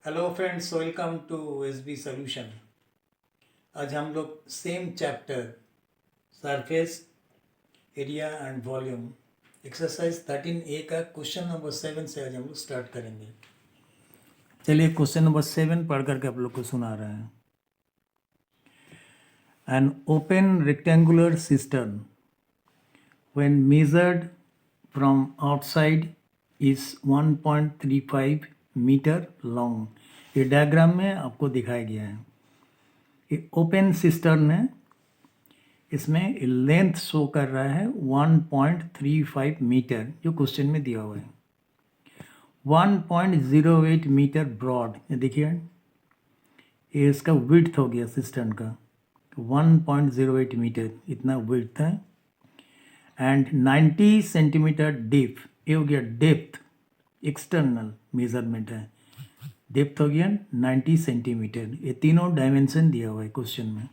Hello friends, welcome to S B solution. आज हम लोग same chapter surface area and volume exercise 13A का question number 7 से आज हम लोग स्टार्ट करेंगे। चलिए क्वेश्चन नंबर 7 पढ़ करके आप लोग को सुना रहे हैं। An open rectangular system when measured from outside is 1.35 metre long. ये डायग्राम में आपको दिखाया गया है। ये ओपन सिस्टर्न है, इसमें लेंथ शो कर रहा है 1.35 मीटर, जो क्वेश्चन में दिया हुआ है। 1.08 मीटर ब्रॉड, ये देखिए ये इसका विड्थ हो गया सिस्टर्न का। 1.08 मीटर इतना विड्थ है एंड 90 सेंटीमीटर डीप, ये हो गया डेप्थ। एक्सटर्नल मेजरमेंट है, डेप्थ हो गया 90 सेंटीमीटर। ये तीनों डायमेंशन दिया हुआ है क्वेश्चन में।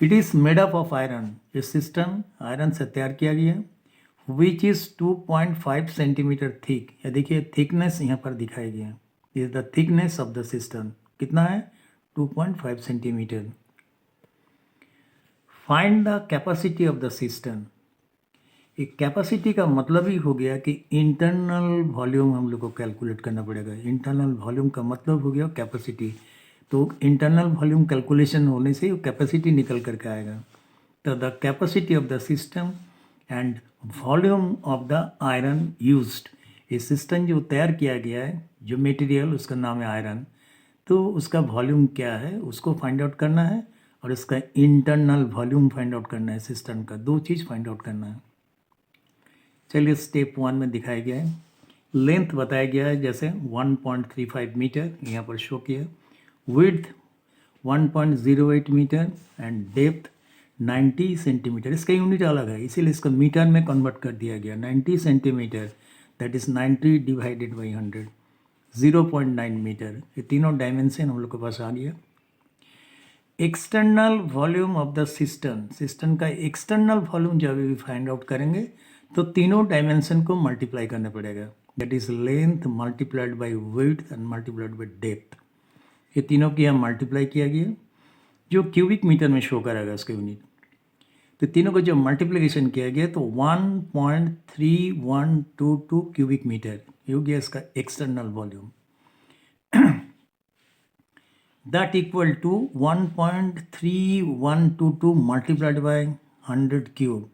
It is made up of iron, ये सिस्टम आयरन से तैयार किया गया है। विच इज़ 2.5 सेंटीमीटर थिक, या देखिए थिकनेस यहाँ पर दिखाई गया। Is the thickness of the system कितना है? 2.5 centimetre. Find the capacity of the system. एक कैपेसिटी का मतलब ही हो गया कि इंटरनल वॉल्यूम हम लोग को कैलकुलेट करना पड़ेगा। इंटरनल वॉल्यूम का मतलब हो गया कैपेसिटी। तो इंटरनल वॉल्यूम कैलकुलेशन होने से कैपेसिटी निकल करके आएगा। तो the capacity of the system and volume of the iron used, ये सिस्टम जो तैयार किया गया है, जो मटेरियल उसका नाम है आयरन, तो उसका वॉल्यूम क्या है उसको फाइंड आउट करना है, और इसका इंटरनल वॉल्यूम फाइंड आउट करना है। सिस्टम का दो चीज़ फाइंड आउट करना है। चलिए स्टेप 1 में दिखाया गया है। लेंथ बताया गया है जैसे 1.35 मीटर यहाँ पर शो किया। Width 1.08 metre and depth 90 centimetre. इसका यूनिट अलग है, इसीलिए इसको मीटर में कन्वर्ट कर दिया गया। 90 centimetre that is 90 divided by 100, 0.9 metre. ये तीनों डायमेंशन हम लोग के पास आ गया। External volume of the system, system का एक्सटर्नल वॉल्यूम जब भी फाइंड आउट करेंगे तो तीनों डायमेंशन को मल्टीप्लाई करना पड़ेगा। That is length multiplied by width and multiplied by depth. ये तीनों की यहाँ मल्टीप्लाई किया गया, जो क्यूबिक मीटर में शो करेगा इसका यूनिट। तो तीनों को जब मल्टीप्लिकेशन किया गया तो 1.3122 क्यूबिक मीटर ये हो गया इसका external volume. that equal to 1.3122 multiplied by 100 cube.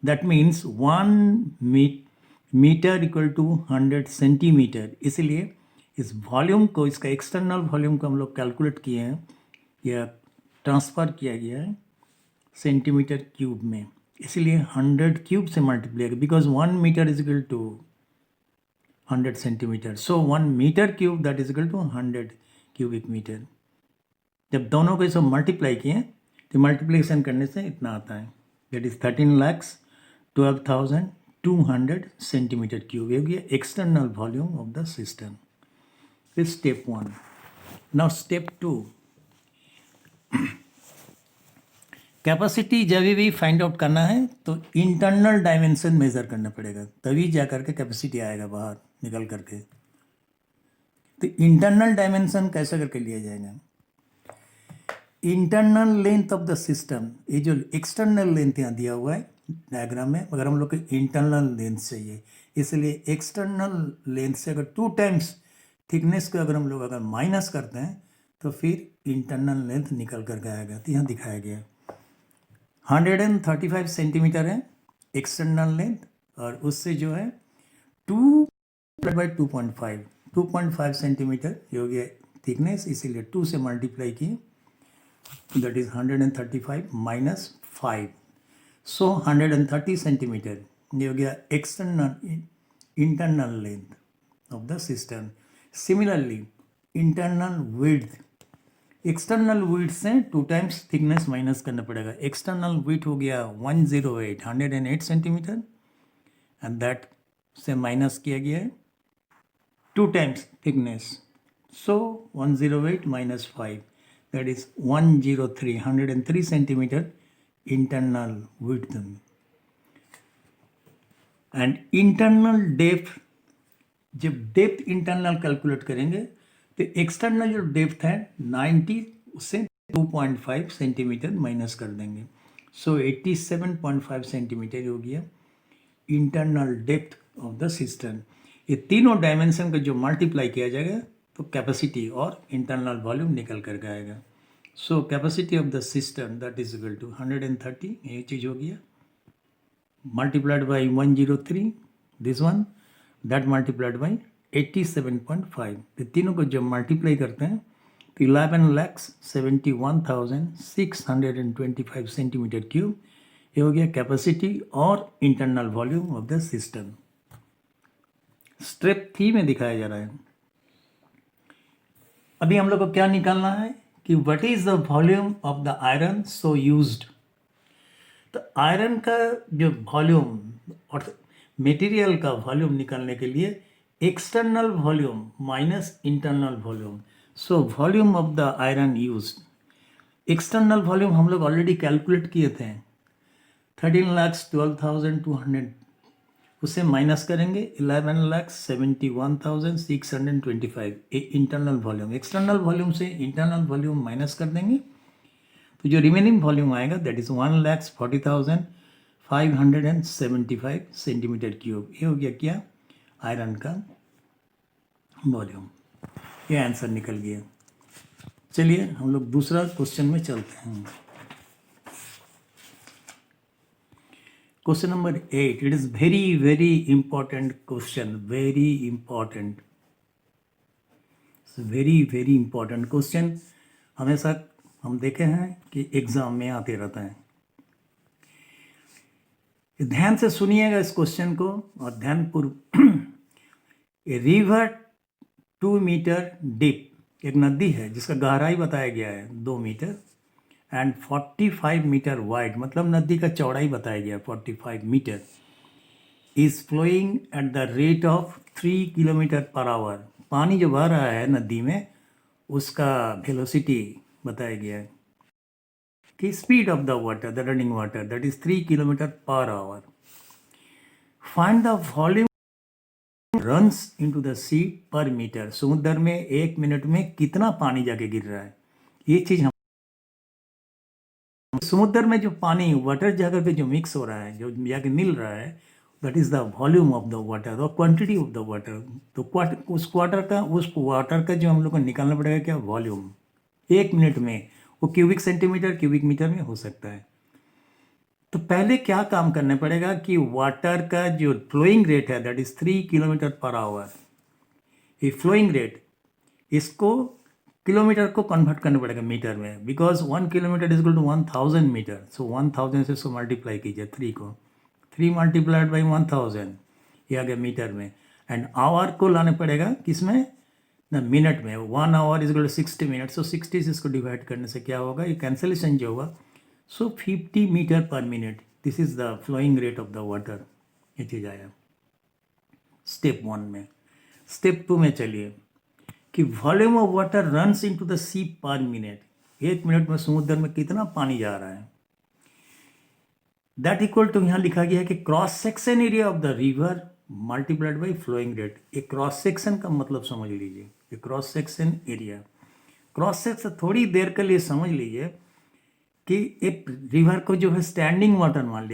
That means 1 metre equal to 100 centimetre. इसलिए इस वॉल्यूम को, इसका एक्सटर्नल वॉल्यूम को हम लोग कैलकुलेट किए हैं या ट्रांसफ़र किया गया है सेंटीमीटर क्यूब में। इसलिए 100 क्यूब से मल्टीप्लाई किया, because 1 metre is equal to 100 centimetre. So 1 metre cube that is equal to 100 cubic metre. जब दोनों को सब मल्टीप्लाई किए तो मल्टीप्लिकेशन करने से इतना आता है, दैट इज 13,12,200 सेंटीमीटर क्यूब। ये गया external volume of the system. This step 1। Now step 2, capacity जब भी फाइंड आउट करना है तो इंटरनल डायमेंशन मेजर करना पड़ेगा, तभी जा करके कैपेसिटी आएगा बाहर निकल करके। तो इंटरनल डायमेंशन कैसे करके लिया जाएगा? Internal length of the system, ये जो एक्सटर्नल लेंथ यहाँ दिया हुआ है डायग्राम में, अगर हम लोग को इंटरनल लेंथ चाहिए, इसलिए एक्सटर्नल लेंथ से अगर 2 टाइम्स थिकनेस को अगर हम लोग अगर माइनस करते हैं तो फिर इंटरनल लेंथ निकल कर आएगा। तो यहाँ दिखाया गया 135 सेंटीमीटर है एक्सटर्नल लेंथ, और उससे जो है 2 बाई 2.5 सेंटीमीटर ये हो गया थिकनेस, इसीलिए 2 से मल्टीप्लाई किए, that is 135 minus 5, so 130 centimetre ये हो गया external internal length of the system. Similarly internal width, external width से 2 टाइम्स थिकनेस माइनस करना पड़ेगा। एक्सटर्नल विड्थ हो गया 108 सेंटीमीटर एंड दैट से माइनस किया गया है 2 times thickness, so 108 minus 5, that is 103 centimetre internal width. And internal depth, जब डेप्थ इंटरनल कैलकुलेट करेंगे तो एक्सटर्नल जो डेप्थ है 90 उससे 2.5 सेंटीमीटर माइनस कर देंगे, सो 87.5 सेंटीमीटर हो गया internal depth of the system. ये तीनों डायमेंशन का जो मल्टीप्लाई किया जाएगा तो कैपेसिटी और इंटरनल वॉल्यूम निकल कर आएगा। So capacity of the system that is equal to 130, ये चीज़ हो गया, multiplied by 103 this one, that multiplied by 87.5। तो तीनों को जब मल्टीप्लाई करते हैं तो 11,71,625 सेंटीमीटर क्यूब, ये हो गया कैपेसिटी और internal volume of the system. Step 3 में दिखाया जा रहा है। अभी हम लोग को क्या निकालना है कि what is the volume of the iron so used. तो आयरन का जो वॉल्यूम और मटेरियल का वॉल्यूम निकालने के लिए external volume minus internal volume, so volume of the iron used. External volume हम लोग ऑलरेडी कैलकुलेट किए थे 13,12,200, उसे माइनस करेंगे 11,71,625, इंटरनल वॉल्यूम। एक्सटर्नल वॉल्यूम से इंटरनल वॉल्यूम माइनस कर देंगे तो जो रिमेनिंग वॉल्यूम आएगा दैट इज 1,40,575 सेंटीमीटर क्यूब। ये हो गया क्या आयरन का वॉल्यूम। ये आंसर निकल गया। चलिए हम लोग दूसरा क्वेश्चन में चलते हैं। Question number 8, it is very very important question, very important, very very important question. हमेशा हम देखे हैं कि एग्जाम में आते रहता है। ध्यान से सुनिएगा इस क्वेश्चन को और ध्यानपूर्वक। ए रिवर 2 मीटर डीप, एक नदी है जिसका गहराई बताया गया है 2 मीटर एंड 45 मीटर वाइड, मतलब नदी का चौड़ाई बताया गया 45 metre, is flowing at the rate of 3 kilometre per hour. पानी जो बह रहा है नदी में उसका वेलोसिटी बताया गया है कि speed of the water, the running water, that is 3 kilometre per hour. Find the volume runs into the sea per metre. समुद्र में 1 मिनट में कितना पानी जाके गिर रहा है, ये चीज हम समुद्र में जो पानी वाटर जगह पे जो मिक्स हो रहा है, जो जाके मिल रहा है, that is the volume of the water और क्वांटिटी ऑफ द वाटर। तो उस वाटर का जो हम लोग को निकालना पड़ेगा क्या वॉल्यूम, 1 मिनट में वो क्यूबिक सेंटीमीटर क्यूबिक मीटर में हो सकता है। तो पहले क्या काम करना पड़ेगा कि वाटर का जो फ्लोइंग रेट है that is 3 kilometre per hour. ये फ्लोइंग रेट, इसको किलोमीटर को कन्वर्ट करना पड़ेगा मीटर में, because 1 kilometre is equal to 1000 metre. So 1000 से इसको मल्टीप्लाई कीजिए 3 को, 3 मल्टीप्लाइड बाई 1000, ये आ गया मीटर में। एंड आवर को लाना पड़ेगा किसमें ना मिनट में। 1 hour is equal to 60 minute, so 60 से इसको डिवाइड करने से क्या होगा, ये कैंसलेशन जो होगा, so 50 metre per minute, this is the flowing rate of the water. ये चीज़ आया स्टेप 1 में। स्टेप 2 में चलिए कि volume of water runs into the sea per minute, 1 minute में समुद्र में कितना पानी जा रहा है, दैट इक्वल टू यहाँ लिखा गया है कि cross section area of the river multiplied by flowing rate. एक क्रॉस सेक्शन का मतलब समझ लीजिए, ये cross section area, cross section थोड़ी देर के लिए समझ लीजिए कि एक रिवर को जो है स्टैंडिंग वाटर मान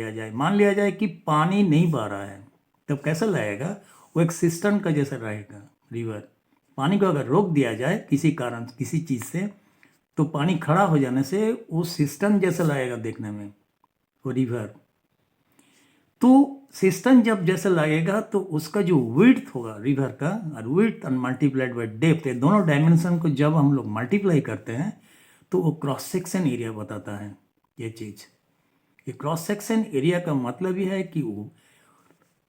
लिया जाए कि पानी नहीं बह रहा है, तब कैसा लगेगा, वो एक सिस्टम का जैसा रहेगा रिवर। पानी को अगर रोक दिया जाए किसी कारण किसी चीज़ से, तो पानी खड़ा हो जाने से वो सिस्टम जैसा लगेगा देखने में वो रिवर। तो सिस्टम जब जैसा लगेगा तो उसका जो विड्थ होगा रिवर का, और विड्थ और मल्टीप्लाइड बाई डेप्थ, ये दोनों डायमेंशन को जब हम लोग मल्टीप्लाई करते हैं तो वो क्रॉस सेक्शन एरिया बताता है। ये चीज़, ये क्रॉस सेक्शन एरिया का मतलब ये है कि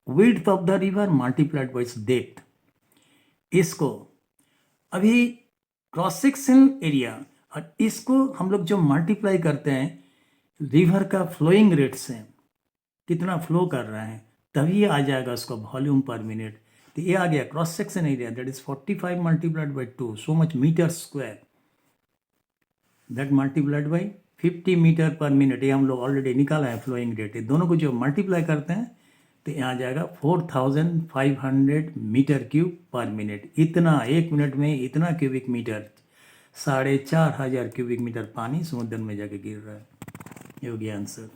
width of the river multiplied by depth. इसको अभी क्रॉस सेक्शन एरिया और इसको हम लोग जो मल्टीप्लाई करते हैं रिवर का फ्लोइंग रेट से, कितना फ्लो कर रहा है, तभी आ जाएगा उसका वॉल्यूम पर मिनट। तो ये आ गया cross section area that is 45 multiplied by 2, so much metre square, that multiplied by 50 metre per minute. ये हम लोग ऑलरेडी निकाला है फ्लोइंग रेट। ये दोनों को जो मल्टीप्लाई करते हैं तो यहाँ जाएगा 4500 मीटर क्यूब पर मिनट। इतना 1 मिनट में इतना क्यूबिक मीटर, 4500 क्यूबिक मीटर पानी समुद्र में जाके गिर रहा है। ये हो गया आंसर।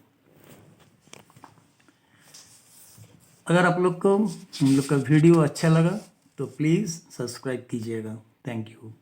अगर आप लोग को हम लोग का वीडियो अच्छा लगा तो प्लीज़ सब्सक्राइब कीजिएगा। Thank you.